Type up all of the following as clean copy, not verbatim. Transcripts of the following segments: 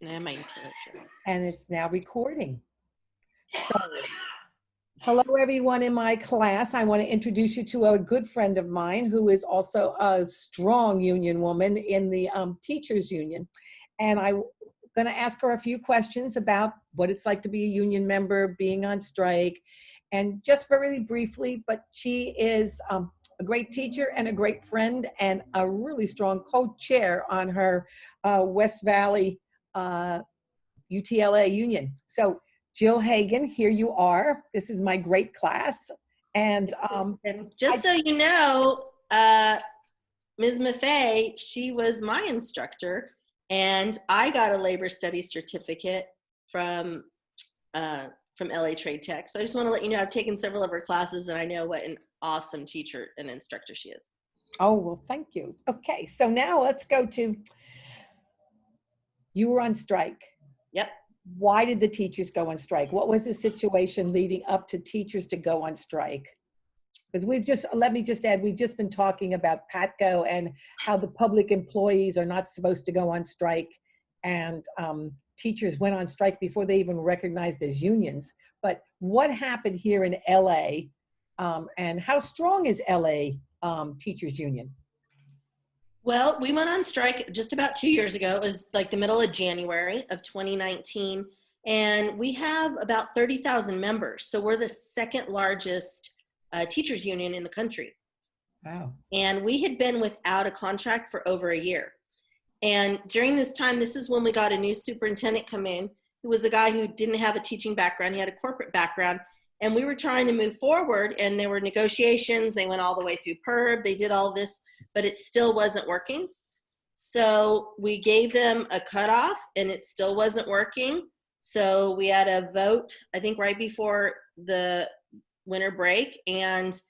And it's now recording. So, hello everyone in my class. I want to introduce you to a good friend of mine who is also a strong union woman in the teachers union. And I'm going to ask her a few questions about what it's like to be a union member, being on strike, and just very briefly, but she is a great teacher and a great friend and a really strong co-chair on her West Valley UTLA union. So Jill Hagan, here you are. This is my great class. And just so you know, Ms. Maffei, she was my instructor, and I got a labor studies certificate from LA Trade Tech. So I just want to let you know I've taken several of her classes, and I know what an awesome teacher and instructor she is. Oh, well, thank you. Okay, so now let's go to, you were on strike. Yep. Why did the teachers go on strike? What was the situation leading up to teachers to go on strike? Because let me just add, we've just been talking about PATCO and how the public employees are not supposed to go on strike, and teachers went on strike before they even recognized as unions. But what happened here in LA, and how strong is LA teachers union? Well, we went on strike just about 2 years ago. It was like the middle of January of 2019. And we have about 30,000 members. So we're the second largest teachers union in the country. Wow. And we had been without a contract for over a year. And during this time, this is when we got a new superintendent come in, who was a guy who didn't have a teaching background. He had a corporate background. And we were trying to move forward, and there were negotiations. They went all the way through PERB. They did all this, but it still wasn't working. So we gave them a cutoff, and it still wasn't working. So we had a vote, I think right before the winter break, and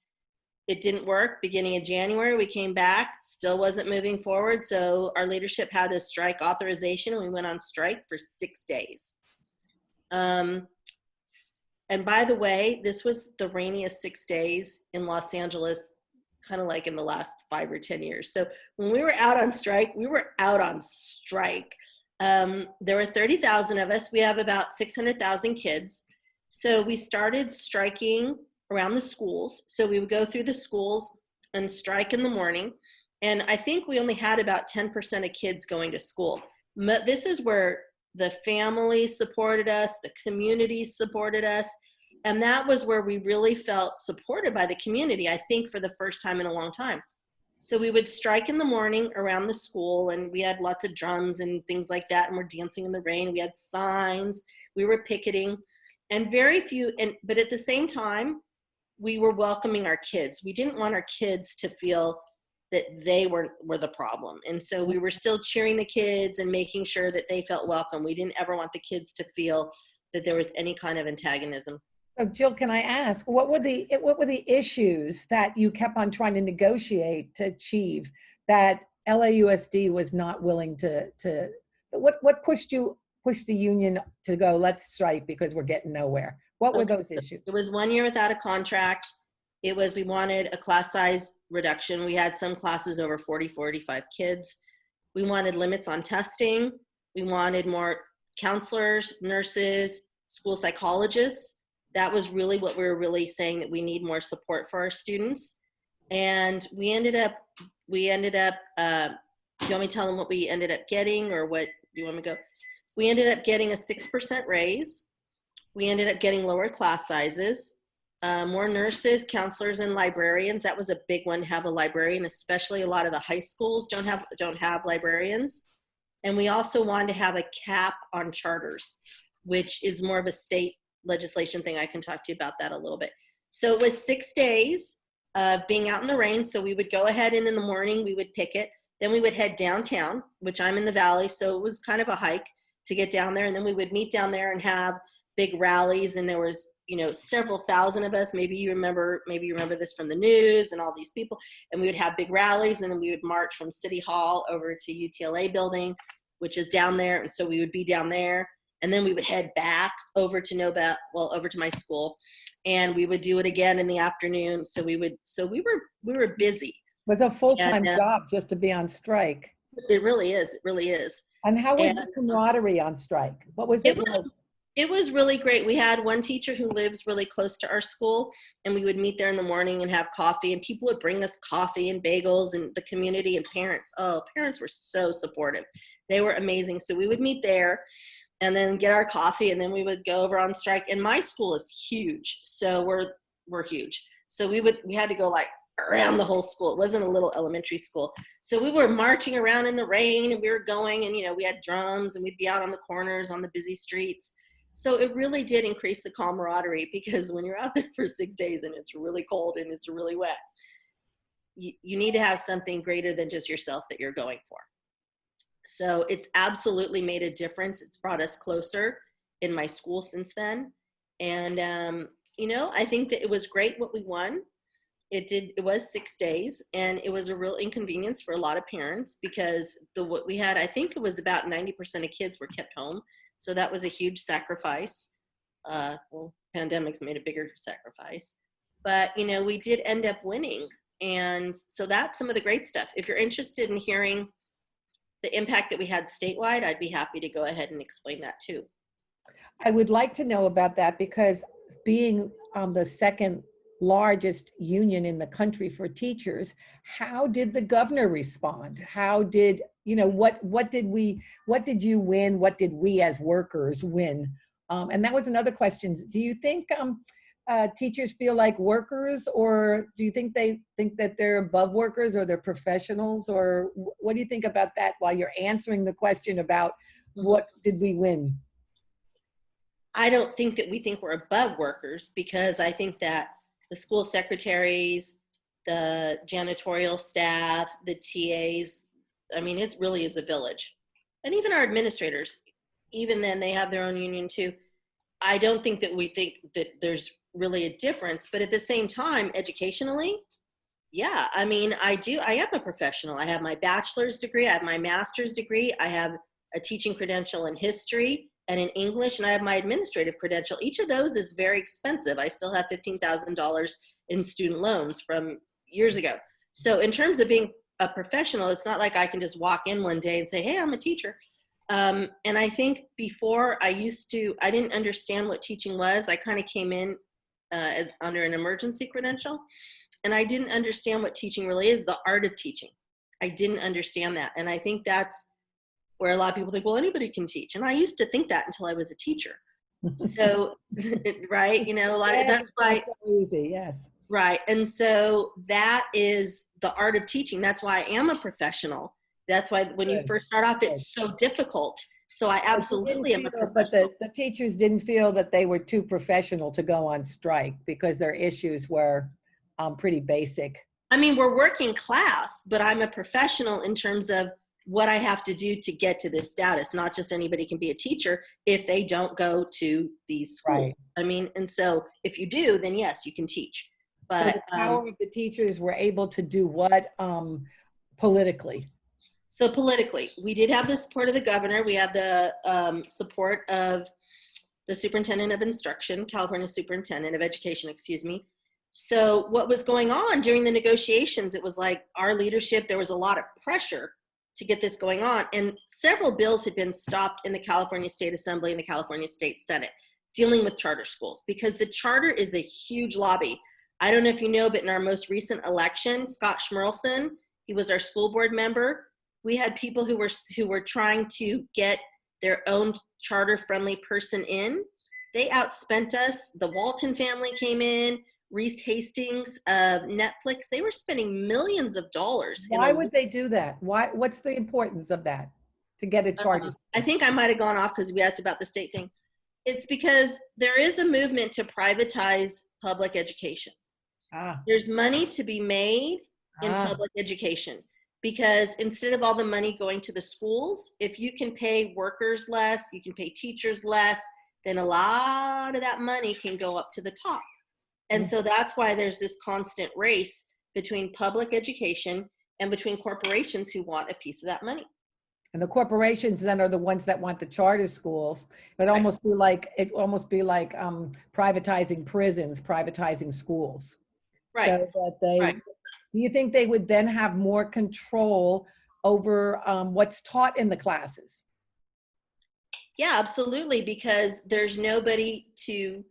it didn't work. Beginning of January, we came back, still wasn't moving forward. So our leadership had a strike authorization, and we went on strike for 6 days. And by the way, this was the rainiest 6 days in Los Angeles, kind of like in the last 5 or 10 years. So when we were out on strike, we were out on strike. There were 30,000 of us. We have about 600,000 kids. So we started striking around the schools. So we would go through the schools and strike in the morning. And I think we only had about 10% of kids going to school. This is where the family supported us, the community supported us, and that was where we really felt supported by the community, I think, for the first time in a long time. So we would strike in the morning around the school, and we had lots of drums and things like that, and we're dancing in the rain. We had signs, we were picketing, and very few, but at the same time, we were welcoming our kids. We didn't want our kids to feel that they were the problem. And so we were still cheering the kids and making sure that they felt welcome. We didn't ever want the kids to feel that there was any kind of antagonism. So Jill, can I ask, what were the issues that you kept on trying to negotiate to achieve that LAUSD was not willing to what pushed the union to go, let's strike because we're getting nowhere? What were those issues? It was 1 year without a contract. It was, we wanted a class size reduction. We had some classes over 40, 45 kids. We wanted limits on testing. We wanted more counselors, nurses, school psychologists. That was really what we were really saying, that we need more support for our students. And we ended up, do you want me to tell them what we ended up getting, or what do you want me to go? We ended up getting a 6% raise. We ended up getting lower class sizes. More nurses, counselors, and librarians. That was a big one, to have a librarian, especially a lot of the high schools don't have librarians. And we also wanted to have a cap on charters, which is more of a state legislation thing. I can talk to you about that a little bit. So it was 6 days of being out in the rain. So we would go ahead, and in the morning we would picket. Then we would head downtown, which I'm in the valley, so it was kind of a hike to get down there. And then we would meet down there and have big rallies, and there was, several thousand of us. Maybe you remember this from the news and all these people. And we would have big rallies, and then we would march from City Hall over to UTLA building, which is down there. And so we would be down there, and then we would head back over to over to my school, and we would do it again in the afternoon. So we were busy. It was a full-time job just to be on strike. It really is. It really is. And how was And the camaraderie on strike? What was it it was like? it was really great. We had one teacher who lives really close to our school, and we would meet there in the morning and have coffee, and people would bring us coffee and bagels, and the community and parents. Oh, parents were so supportive. They were amazing. So we would meet there and then get our coffee, and then we would go over on strike. And my school is huge, so we're huge. So we had to go like around the whole school. It wasn't a little elementary school. So we were marching around in the rain, and we were going, and we had drums, and we'd be out on the corners on the busy streets. So it really did increase the camaraderie, because when you're out there for 6 days and it's really cold and it's really wet, you need to have something greater than just yourself that you're going for. So it's absolutely made a difference. It's brought us closer in my school since then. And, I think that it was great what we won. It was 6 days, and it was a real inconvenience for a lot of parents, because what we had, I think it was about 90% of kids were kept home. So that was a huge sacrifice. Well, pandemics made a bigger sacrifice, but we did end up winning. And so that's some of the great stuff. If you're interested in hearing the impact that we had statewide, I'd be happy to go ahead and explain that too. I would like to know about that, because being the second largest union in the country for teachers, how did the governor respond? How did, what did you win? What did we as workers win? And that was another question. Do you think teachers feel like workers, or do you think they think that they're above workers, or they're professionals? Or what do you think about that while you're answering the question about what did we win? I don't think that we think we're above workers, because I think that the school secretaries, the janitorial staff, the TAs, I mean, it really is a village. And even our administrators, even then, they have their own union too. I don't think that we think that there's really a difference, but at the same time, educationally, yeah, I mean, I am a professional. I have my bachelor's degree, I have my master's degree, I have a teaching credential in history and in English, and I have my administrative credential. Each of those is very expensive. I still have $15,000 in student loans from years ago. So in terms of being a professional, it's not like I can just walk in one day and say, hey, I'm a teacher. And I think before I didn't understand what teaching was. I kind of came in under an emergency credential, and I didn't understand what teaching really is, the art of teaching. I didn't understand that. And I think that's where a lot of people think, well, anybody can teach. And I used to think that until I was a teacher. So, right, that's why. So easy, yes. Right. And so that is the art of teaching. That's why I am a professional. That's why when you first start off, it's so difficult. So I absolutely am a professional. But the teachers didn't feel that they were too professional to go on strike, because their issues were pretty basic. I mean, we're working class, but I'm a professional in terms of what I have to do to get to this status. Not just anybody can be a teacher if they don't go to these schools. Right. I mean, and so if you do, then yes, you can teach. But so the power of the teachers were able to do what politically? So politically, we did have the support of the governor. We had the support of the superintendent of instruction, California superintendent of education, excuse me. So what was going on during the negotiations, it was like our leadership, there was a lot of pressure to get this going on. And several bills had been stopped in the California State Assembly and the California State Senate dealing with charter schools, because the charter is a huge lobby. I don't know if you know, but in our most recent election, Scott Schmerelson, he was our school board member. We had people who were trying to get their own charter-friendly person in. They outspent us. The Walton family came in. Reese Hastings of Netflix, they were spending millions of dollars. Why would they do that? What's the importance of that to get a charter? I think I might have gone off because we asked about the state thing. It's because there is a movement to privatize public education. There's money to be made in public education, because instead of all the money going to the schools, if you can pay workers less, you can pay teachers less, then a lot of that money can go up to the top. And so that's why there's this constant race between public education and between corporations who want a piece of that money. And the corporations then are the ones that want the charter schools. It'd almost be like privatizing prisons, privatizing schools. Right. So that do you think they would then have more control over what's taught in the classes? Yeah, absolutely, because there's nobody to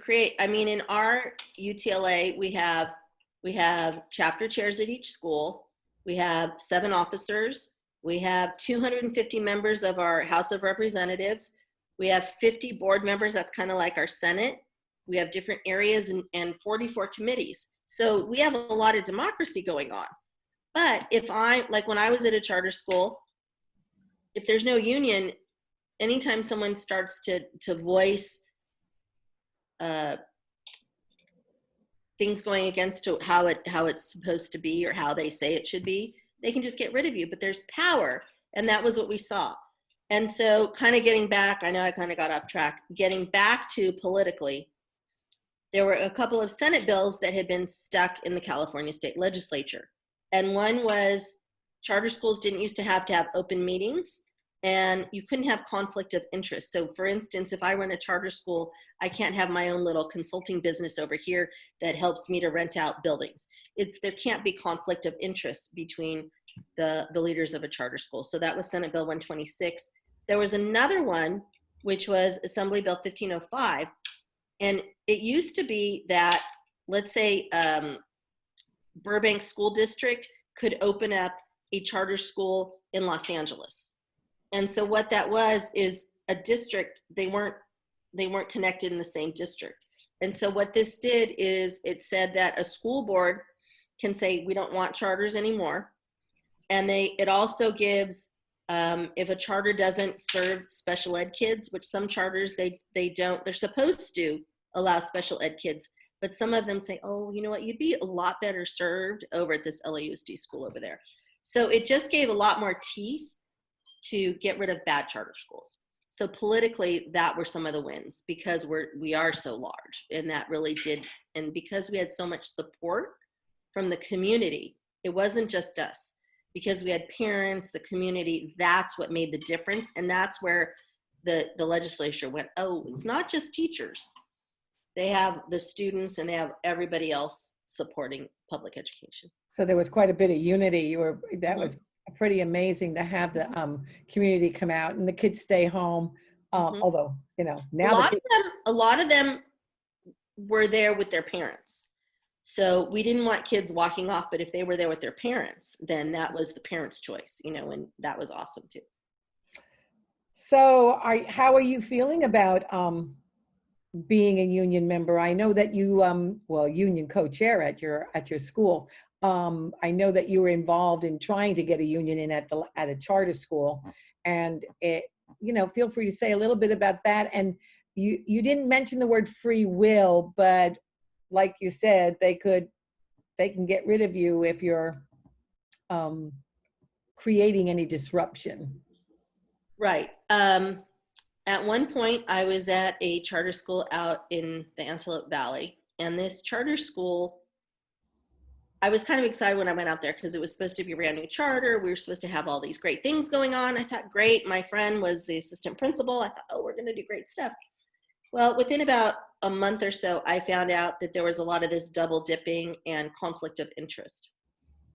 create. I mean, in our UTLA, we have chapter chairs at each school. We have 7 officers. We have 250 members of our House of Representatives. We have 50 board members. That's kind of like our Senate. We have different areas and 44 committees. So we have a lot of democracy going on. But if like when I was at a charter school, if there's no union, anytime someone starts to voice uh, things going against how it's supposed to be or how they say it should be, they can just get rid of you. But there's power, and that was what we saw. And so, kind of getting back, I know I kind of got off track. Getting back to politically, there were a couple of Senate bills that had been stuck in the California state legislature, and one was charter schools didn't used to have open meetings, and you couldn't have conflict of interest. So for instance, if I run a charter school, I can't have my own little consulting business over here that helps me to rent out buildings. There can't be conflict of interest between the leaders of a charter school. So that was Senate Bill 126. There was another one, which was Assembly Bill 1505. And it used to be that, let's say, Burbank School District could open up a charter school in Los Angeles. And so what that was is a district, they weren't connected in the same district. And so what this did is it said that a school board can say, we don't want charters anymore. And it also gives, if a charter doesn't serve special ed kids, which some charters, they don't, they're supposed to allow special ed kids, but some of them say, oh, you know what, you'd be a lot better served over at this LAUSD school over there. So it just gave a lot more teeth to get rid of bad charter schools. So politically, that were some of the wins, because we are so large, and that really did. And because we had so much support from the community, it wasn't just us, because we had parents, the community, that's what made the difference. And that's where the legislature went, oh, it's not just teachers. They have the students and they have everybody else supporting public education. So there was quite a bit of unity. That was pretty amazing to have the community come out and the kids stay home. Although, now a lot of them were there with their parents. So we didn't want kids walking off, but if they were there with their parents, then that was the parents' choice, and that was awesome too. So how are you feeling about being a union member? I know that you, union co-chair at your school. I know that you were involved in trying to get a union in at a charter school, and feel free to say a little bit about that. And you didn't mention the word free will, but like you said, they can get rid of you if you're creating any disruption. Right. At one point, I was at a charter school out in the Antelope Valley, and this charter school, I was kind of excited when I went out there because it was supposed to be a brand new charter. We were supposed to have all these great things going on. I thought, great. My friend was the assistant principal. I thought, oh, we're going to do great stuff. Well, within about a month or so, I found out that there was a lot of this double dipping and conflict of interest.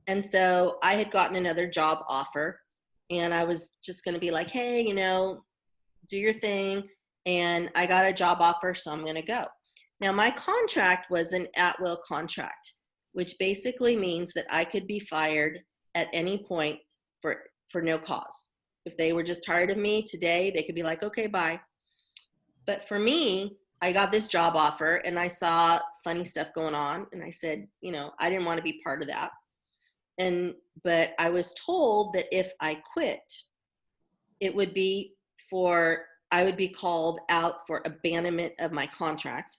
And so I had gotten another job offer, and I was just going to be like, hey, do your thing. And I got a job offer, so I'm going to go. Now, my contract was an at-will contract, which basically means that I could be fired at any point for no cause. If they were just tired of me today, they could be like, okay, bye. But for me, I got this job offer and I saw funny stuff going on. And I said, I didn't want to be part of that. But I was told that if I quit, it would be I would be called out for abandonment of my contract.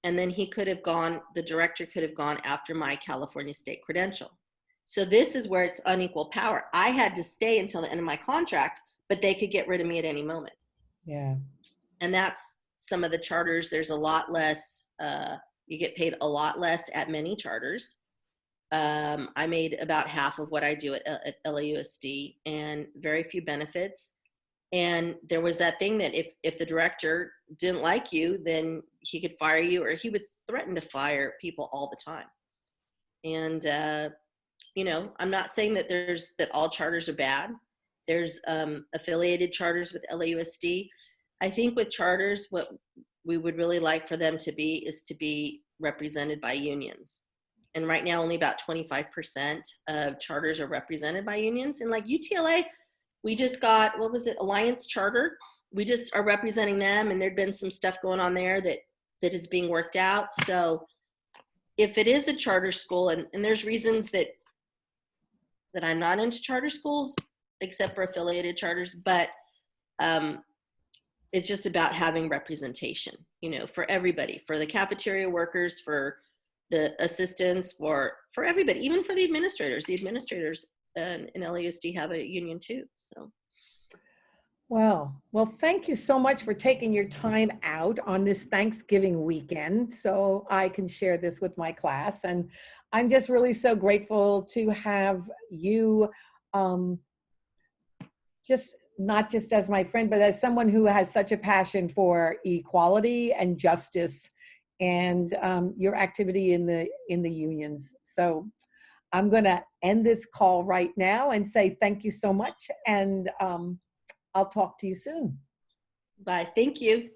And then the director could have gone after my California state credential. So this is where it's unequal power. I had to stay until the end of my contract, but they could get rid of me at any moment. Yeah. And that's some of the charters. There's a lot less, you get paid a lot less at many charters. I made about half of what I do at LAUSD, and very few benefits. And there was that thing that if the director didn't like you, then he could fire you, or he would threaten to fire people all the time. And, I'm not saying that all charters are bad. There's affiliated charters with LAUSD. I think with charters, what we would really like for them to be is to be represented by unions. And right now, only about 25% of charters are represented by unions. And like UTLA, we just got, what was it, Alliance Charter. We just are representing them, and there'd been some stuff going on there that is being worked out. So if it is a charter school, and there's reasons that I'm not into charter schools, except for affiliated charters, but it's just about having representation, you know, for everybody, for the cafeteria workers, for the assistants, for everybody, even for the administrators. The administrators in LAUSD have a union too, so. Well, thank you so much for taking your time out on this Thanksgiving weekend so I can share this with my class. And I'm just really so grateful to have you, just not just as my friend, but as someone who has such a passion for equality and justice, and your activity in the unions. So I'm going to end this call right now and say thank you so much, and I'll talk to you soon. Bye. Thank you.